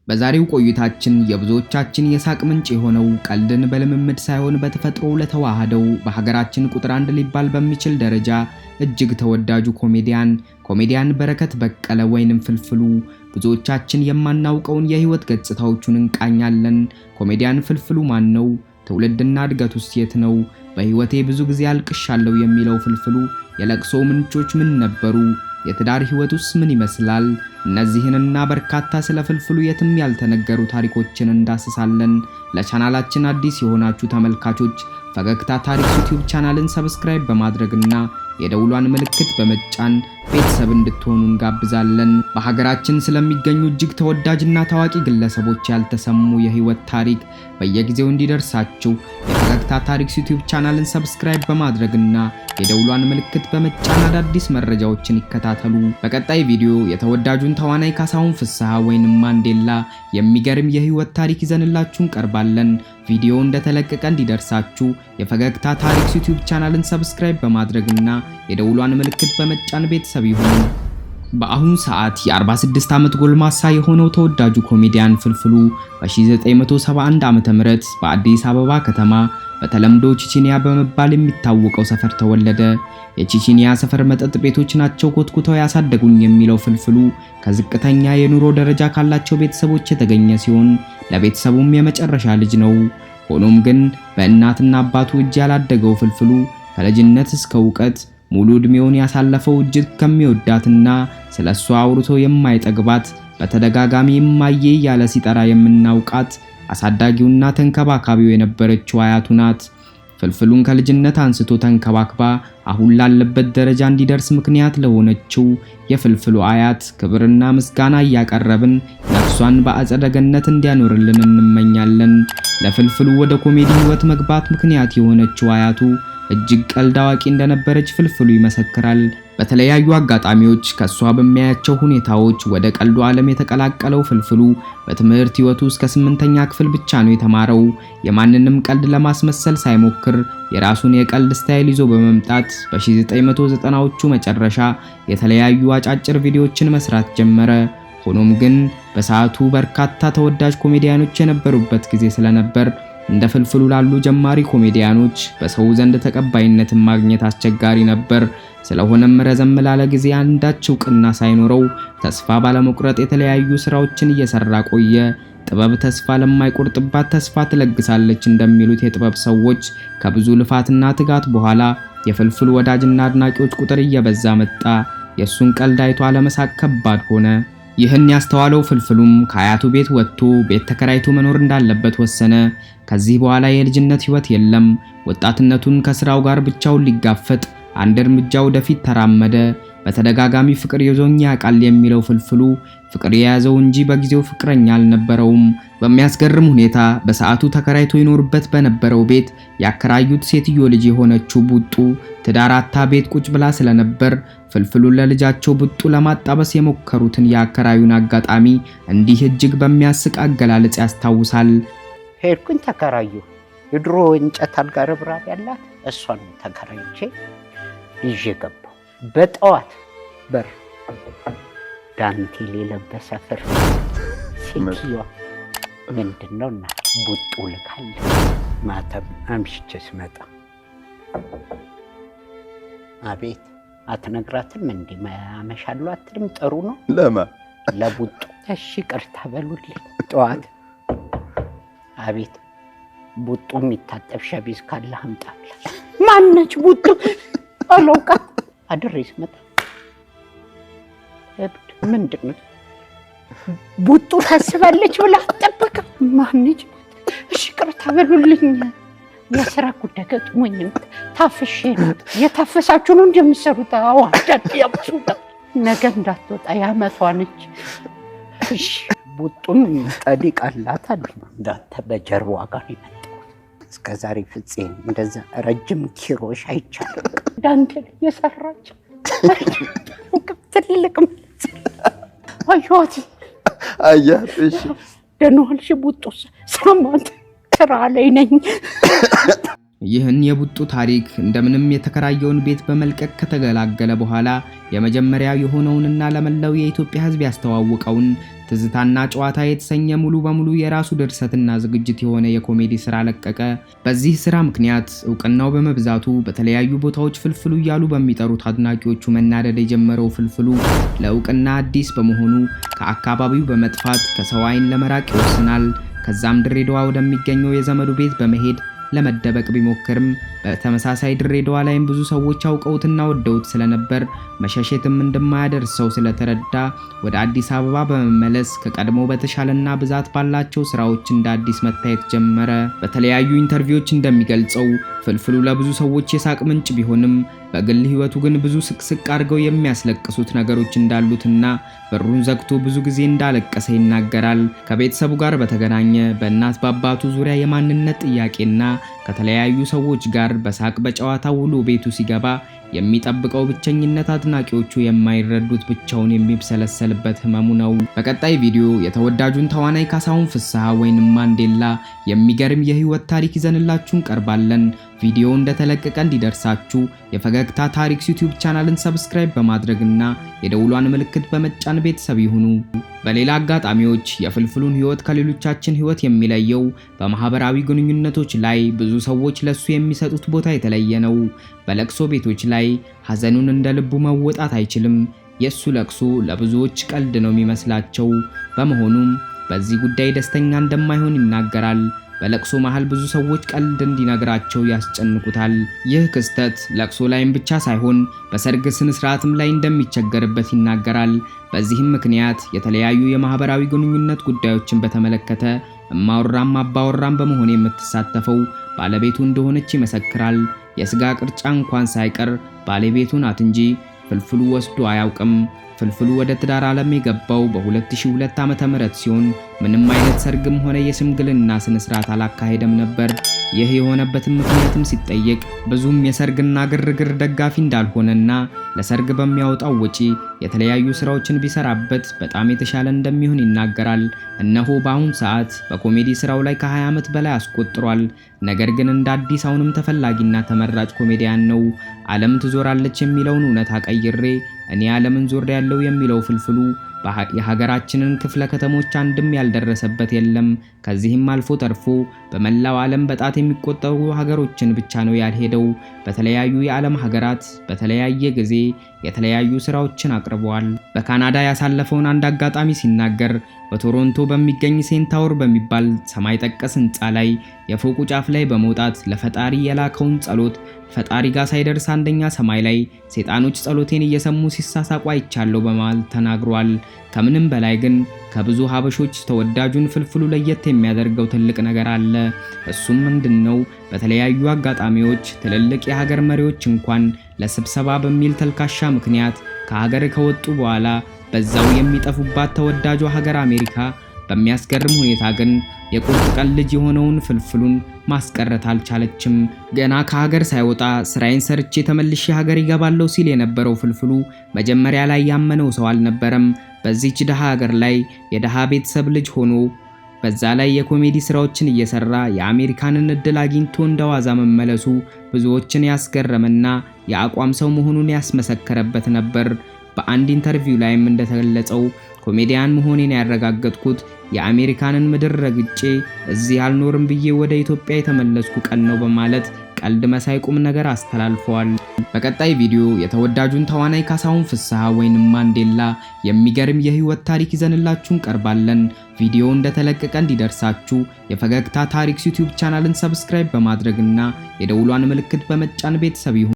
በዛሬው ቆይታችን የብዙዎቻችን የሳቅ ምንጭ የሆነው ቀልድን በልምምድ ሳይሆን በተፈጥሮ ለተዋሃደው በሀገራችን ቁጥር 1 ሊባል በሚችል ደረጃ እጅግ ተወዳጁ ኮሜዲያን በረከት በቀለ ወይንም ፍልፍሉ ብዙዎቻችን የማናውቀውን የህይወት ገጽታዎቹን እንቃኛለን። ኮሜዲያን ፍልፍሉ ማን ነው? ትውልድና እድገቱስ የት ነው? በህይወቴ ብዙ ጊዜ አልቅሻለሁ የሚለው ፍልፍሉ የለቅሶ ምንጮች ምን ነበሩ? የትዳር ህይወቱስ ምን ይመስላል? እነዚህንና በርካታ ስለ ፍልፍሉ የትም ያልተነገሩ ታሪኮችን እንዳስሳለን። ለቻናላችን አዲስ የሆናችሁ ተመልካቾች ፈገግታ ታሪክ ዩቲዩብ ቻናልን ሰብስክራይብ በማድረግና የደውሏን ምልክት በመጫን ቤተሰብ እንድትሆኑ እንጋብዛለን። በሀገራችን ስለሚገኙ እጅግ ተወዳጅና ታዋቂ ግለሰቦች ያልተሰሙ የህይወት ታሪክ በየጊዜው እንዲደርሳችሁ የፈገግታ ታሪክ ዩቲዩብ ቻናልን ሰብስክራይብ በማድረግና የደውሏን ምልክት በመጫን አዳዲስ መረጃዎችን ይከታተሉ። በቀጣይ ቪዲዮ የተወዳጁን ተዋናይ ካሳሁን ፍስሐ ወይንም ማንዴላ የሚገርም የህይወት ታሪክ ይዘንላችሁ እንቀርባለን። ቪዲዮ እንደተለቀቀ እንዲደርሳችሁ የፈገግታ ታሪክ ዩቲዩብ ቻናልን ሰብስክራይብ በማድረግና የደውሏን ምልክት በመጫን ቤተሰብ ይሁኑ። በአሁኑ ሰዓት የ46 ዓመት ጎልማሳ የሆነው ተወዳጁ ኮሜዲያን ፍልፍሉ በ1971 ዓ.ም በአዲስ አበባ ከተማ በተለምዶ ቺቺኒያ በመባል የሚታወቀው ሰፈር ተወለደ። የቺቺኒያ ሰፈር መጠጥ ቤቶች ናቸው ኮትኩተው ያሳደጉኝ የሚለው ፍልፍሉ ከዝቅተኛ የኑሮ ደረጃ ካላቸው ቤተሰቦች የተገኘ ሲሆን ለቤተሰቡም የመጨረሻ ልጅ ነው። ሆኖም ግን በእናትና አባቱ እጅ ያላደገው ፍልፍሉ ከልጅነት እስከ ዕውቀት ሙሉ እድሜውን ያሳለፈው እጅግ ከሚወዳትና ስለሷ አውርቶ የማይጠግባት በተደጋጋሚ እማዬ ያለ ሲጠራ የምናውቃት አሳዳጊውና ተንከባካቢው የነበረችው አያቱ ናት። ፍልፍሉን ከልጅነት አንስቶ ተንከባክባ አሁን ላለበት ደረጃ እንዲደርስ ምክንያት ለሆነችው የፍልፍሉ አያት ክብርና ምስጋና እያቀረብን ነፍሷን በአጸደ ገነት እንዲያኖርልን እንመኛለን። ለፍልፍሉ ወደ ኮሜዲ ህይወት መግባት ምክንያት የሆነችው አያቱ እጅግ ቀልድ አዋቂ እንደነበረች ፍልፍሉ ይመሰክራል። በተለያዩ አጋጣሚዎች ከሷ በሚያያቸው ሁኔታዎች ወደ ቀልዱ ዓለም የተቀላቀለው ፍልፍሉ በትምህርት ህይወቱ እስከ 8ኛ ክፍል ብቻ ነው የተማረው። የማንንም ቀልድ ለማስመሰል ሳይሞክር የራሱን የቀልድ ስታይል ይዞ በመምጣት በ1990ዎቹ መጨረሻ የተለያዩ አጫጭር ቪዲዮዎችን መስራት ጀመረ። ሆኖም ግን በሰዓቱ በርካታ ተወዳጅ ኮሜዲያኖች የነበሩበት ጊዜ ስለነበር እንደ ፍልፍሉ ላሉ ጀማሪ ኮሜዲያኖች በሰው ዘንድ ተቀባይነትን ማግኘት አስቸጋሪ ነበር። ስለሆነም ረዘም ላለ ጊዜ አንዳች እውቅና ሳይኖረው ተስፋ ባለመቁረጥ የተለያዩ ስራዎችን እየሰራ ቆየ። ጥበብ ተስፋ ለማይቆርጥባት ተስፋ ትለግሳለች እንደሚሉት የጥበብ ሰዎች ከብዙ ልፋትና ትጋት በኋላ የፍልፍሉ ወዳጅና አድናቂዎች ቁጥር እየበዛ መጣ። የሱን ቀልድ አይቶ አለመሳቅ ከባድ ሆነ። ይህን ያስተዋለው ፍልፍሉም ከአያቱ ቤት ወጥቶ ቤት ተከራይቶ መኖር እንዳለበት ወሰነ። ከዚህ በኋላ የልጅነት ህይወት የለም። ወጣትነቱን ከስራው ጋር ብቻውን ሊጋፈጥ አንድ እርምጃ ወደፊት ተራመደ። በተደጋጋሚ ፍቅር ይዞኝ ያውቃል የሚለው ፍልፍሉ ፍቅር የያዘው እንጂ በጊዜው ፍቅረኛ አልነበረውም። በሚያስገርም ሁኔታ በሰዓቱ ተከራይቶ ይኖርበት በነበረው ቤት ያከራዩት ሴትዮ ልጅ የሆነችው ቡጡ ትዳር አታ ቤት ቁጭ ብላ ስለነበር ፍልፍሉ ለልጃቸው ቡጡ ለማጣበስ የሞከሩትን ያከራዩን አጋጣሚ እንዲህ እጅግ በሚያስቅ አገላለጽ ያስታውሳል። ሄድኩኝ ተከራዩ የድሮ እንጨት አልጋ ርብራብ ያላት እሷን ተከራይቼ ይዤ ገባሁ። በጠዋት በር ዳንቴል የለበሰ ፍር ሴትዮዋ ምንድነው እና ቡጡ ልካለ ማተብ አምሽቼ ስመጣ አቤት አትነግራትም እንዴ ማመሻሉ አትልም? ጥሩ ነው ለቡጡ እሺ ቅርታ በሉልኝ። ጠዋት አቤት ቡጡ የሚታጠብ ሸሚዝ ካለ አምጣልኝ። ማነች ቡጡ? አሎካ አድሬስ መጣ። ምንድነው ቡጡ ታስባለች ብላ ተጠበቀ። ማነች? እሺ ቅርታ በሉልኝ የሥራ ጉዳይ ገጥሞኝ ታፍሼ ነው። የታፈሳችሁ ነው እንደምትሰሩት? አዎ አዳድ ያብሱታ ነገ እንዳትወጣ ያመቷ ነች። እሺ ቡጡም ጠዲቅ አላት አለ እንዳንተ በጀርባዋ ጋር ይመጣ። እስከዛሬ ፍፄ እንደዛ ረጅም ኪሮሽ አይቻልም። ዳንቴል የሰራች ትልቅ አያት አያት። እሺ ደህና ዋልሽ ቡጡ? ሳማት ስራ ላይ ነኝ። ይህን የቡጡ ታሪክ እንደምንም የተከራየውን ቤት በመልቀቅ ከተገላገለ በኋላ የመጀመሪያ የሆነውንና ለመላው የኢትዮጵያ ሕዝብ ያስተዋወቀውን ትዝታና ጨዋታ የተሰኘ ሙሉ በሙሉ የራሱ ድርሰትና ዝግጅት የሆነ የኮሜዲ ስራ ለቀቀ። በዚህ ስራ ምክንያት እውቅናው በመብዛቱ በተለያዩ ቦታዎች ፍልፍሉ እያሉ በሚጠሩት አድናቂዎቹ መናደድ የጀመረው ፍልፍሉ ለእውቅና አዲስ በመሆኑ ከአካባቢው በመጥፋት ከሰው ዓይን ለመራቅ ይወስናል። ከዛም ድሬዳዋ ወደሚገኘው የዘመዱ ቤት በመሄድ ለመደበቅ ቢሞክርም በተመሳሳይ ድሬዳዋ ላይም ብዙ ሰዎች አውቀውትና ወደውት ስለነበር መሸሸትም እንደማያደርሰው ስለተረዳ ወደ አዲስ አበባ በመመለስ ከቀድሞ በተሻለና ብዛት ባላቸው ስራዎች እንደ አዲስ መታየት ጀመረ። በተለያዩ ኢንተርቪዎች እንደሚገልጸው ፍልፍሉ ለብዙ ሰዎች የሳቅ ምንጭ ቢሆንም በግል ህይወቱ ግን ብዙ ስቅስቅ አድርገው የሚያስለቅሱት ነገሮች እንዳሉትና በሩን ዘግቶ ብዙ ጊዜ እንዳለቀሰ ይናገራል። ከቤተሰቡ ጋር በተገናኘ በእናት በአባቱ ዙሪያ የማንነት ጥያቄና ከተለያዩ ሰዎች ጋር በሳቅ በጨዋታ ውሎ ቤቱ ሲገባ የሚጠብቀው ብቸኝነት አድናቂዎቹ የማይረዱት ብቻውን የሚብሰለሰልበት ህመሙ ነው። በቀጣይ ቪዲዮ የተወዳጁን ተዋናይ ካሳሁን ፍስሐ ወይንም ማንዴላ የሚገርም የህይወት ታሪክ ይዘንላችሁ እንቀርባለን። ቪዲዮ እንደተለቀቀ እንዲደርሳችሁ የፈገግታ ታሪክስ ዩቲዩብ ቻናልን ሰብስክራይብ በማድረግና የደውሏን ምልክት በመጫን ቤተሰብ ይሁኑ። በሌላ አጋጣሚዎች የፍልፍሉን ህይወት ከሌሎቻችን ህይወት የሚለየው በማህበራዊ ግንኙነቶች ላይ ብዙ ሰዎች ለሱ የሚሰጡት ቦታ የተለየ ነው። በለቅሶ ቤቶች ላይ ሐዘኑን እንደ ልቡ መወጣት አይችልም። የሱ ለቅሶ ለብዙዎች ቀልድ ነው የሚመስላቸው። በመሆኑም በዚህ ጉዳይ ደስተኛ እንደማይሆን ይናገራል። በለቅሶ መሃል ብዙ ሰዎች ቀልድ እንዲነግራቸው ያስጨንቁታል። ይህ ክስተት ለቅሶ ላይም ብቻ ሳይሆን በሰርግ ስነ ስርዓትም ላይ እንደሚቸገርበት ይናገራል። በዚህም ምክንያት የተለያዩ የማህበራዊ ግንኙነት ጉዳዮችን በተመለከተ እማወራም አባወራም በመሆን የምትሳተፈው ባለቤቱ እንደሆነች ይመሰክራል። የስጋ ቅርጫ እንኳን ሳይቀር ባለቤቱ ናት እንጂ ፍልፍሉ ወስዶ አያውቅም። ፍልፍሉ ወደ ትዳር ዓለም የገባው በ2002 ዓ.ም ሲሆን ምንም አይነት ሰርግም ሆነ የሽምግልና ስነ ስርዓት አላካሄደም ነበር። ይህ የሆነበትም ምክንያትም ሲጠየቅ ብዙም የሰርግና ግርግር ደጋፊ እንዳልሆነና ለሰርግ በሚያወጣው ወጪ የተለያዩ ስራዎችን ቢሰራበት በጣም የተሻለ እንደሚሆን ይናገራል። እነሆ በአሁን ሰዓት በኮሜዲ ስራው ላይ ከ20 ዓመት በላይ አስቆጥሯል። ነገር ግን እንደ አዲስ አሁንም ተፈላጊና ተመራጭ ኮሜዲያን ነው። ዓለም ትዞራለች የሚለውን እውነታ ቀይሬ እኔ ዓለምን ዞር ያለው የሚለው ፍልፍሉ የሀገራችንን ክፍለ ከተሞች አንድም ያልደረሰበት የለም። ከዚህም አልፎ ተርፎ በመላው ዓለም በጣት የሚቆጠሩ ሀገሮችን ብቻ ነው ያልሄደው። በተለያዩ የዓለም ሀገራት በተለያየ ጊዜ የተለያዩ ስራዎችን አቅርበዋል። በካናዳ ያሳለፈውን አንድ አጋጣሚ ሲናገር በቶሮንቶ በሚገኝ ሴንታወር በሚባል ሰማይ ጠቀስ ህንፃ ላይ የፎቁ ጫፍ ላይ በመውጣት ለፈጣሪ የላከውን ጸሎት ፈጣሪ ጋር ሳይደርስ አንደኛ ሰማይ ላይ ሴጣኖች ጸሎቴን እየሰሙ ሲሳሳቁ አይቻለው በማለት ተናግሯል። ከምንም በላይ ግን ከብዙ ሀበሾች ተወዳጁን ፍልፍሉ ለየት የሚያደርገው ትልቅ ነገር አለ። እሱም ምንድነው? በተለያዩ አጋጣሚዎች ትልልቅ የሀገር መሪዎች እንኳን ለስብሰባ በሚል ተልካሻ ምክንያት ከሀገር ከወጡ በኋላ በዛው የሚጠፉባት ተወዳጇ ሀገር አሜሪካ በሚያስገርም ሁኔታ ግን የቁርጥ ቀን ልጅ የሆነውን ፍልፍሉን ማስቀረት አልቻለችም። ገና ከሀገር ሳይወጣ ስራዬን ሰርቼ ተመልሼ ሀገር ይገባለሁ ሲል የነበረው ፍልፍሉ መጀመሪያ ላይ ያመነው ሰው አልነበረም። በዚህች ደሃ ሀገር ላይ የደሃ ቤተሰብ ልጅ ሆኖ በዛ ላይ የኮሜዲ ስራዎችን እየሰራ የአሜሪካንን እድል አግኝቶ እንደዋዛ መመለሱ ብዙዎችን ያስገረመና የአቋም ሰው መሆኑን ያስመሰከረበት ነበር። በአንድ ኢንተርቪው ላይም እንደተገለጸው ኮሜዲያን መሆኔን ያረጋገጥኩት የአሜሪካንን ምድር ረግጬ እዚህ አልኖርም ብዬ ወደ ኢትዮጵያ የተመለስኩ ቀን ነው በማለት ቀልድ መሳይ ቁም ነገር አስተላልፈዋል። በቀጣይ ቪዲዮ የተወዳጁን ተዋናይ ካሳሁን ፍስሐ ወይንም ማንዴላ የሚገርም የህይወት ታሪክ ይዘንላችሁ እንቀርባለን። ቪዲዮ እንደተለቀቀ እንዲደርሳችሁ የፈገግታ ታሪክስ ዩቲዩብ ቻናልን ሰብስክራይብ በማድረግና የደውሏን ምልክት በመጫን ቤተሰብ ይሁኑ።